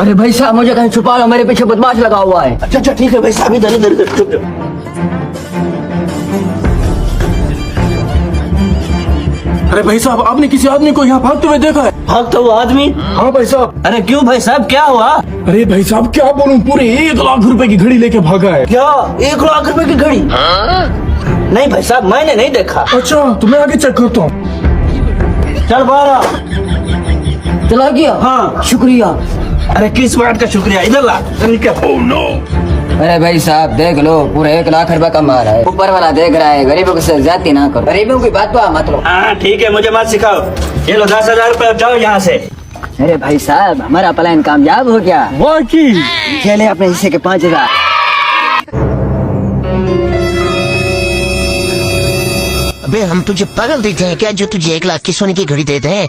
अरे भाई साहब मुझे कहीं छुपा लो, मेरे पीछे बदमाश लगा हुआ है। अच्छा अच्छा ठीक है भाई साहब, इधर इधर इधर चुप जाओ। अरे भाई साहब, आपने किसी आदमी को यहाँ भागते हुए देखा है? भागता हुआ आदमी? हाँ भाई साहब। अरे क्यों भाई साहब, क्या हुआ? अरे भाई साहब क्या बोलूं, पूरे 1 लाख रुपए की घड़ी लेके भागा है। क्या 1 लाख रुपए की घड़ी? नहीं भाई साहब, मैंने नहीं देखा। अच्छा तो मैं आगे चेक करता हूँ। चल बारा। चला गया? हाँ। शुक्रिया। अरे किस बात का शुक्रिया, इधर ला। Oh no. अरे भाई साहब देख लो, पूरे 1 लाख रुपए का माल है। ऊपर वाला देख रहा है, गरीबों के साथ ज्यादती ना करो। गरीबों की बात तो मत लो। हाँ ठीक है, मुझे मत सिखाओ। ये लो 10,000 रुपए, जाओ यहाँ से। अरे भाई साहब हमारा प्लान कामयाब हो गया। वाकई। चले अपने हिस्से के 5,000। अबे हम तुझे पागल देते हैं क्या, जो तुझे 1 लाख की सोने की घड़ी देते हैं?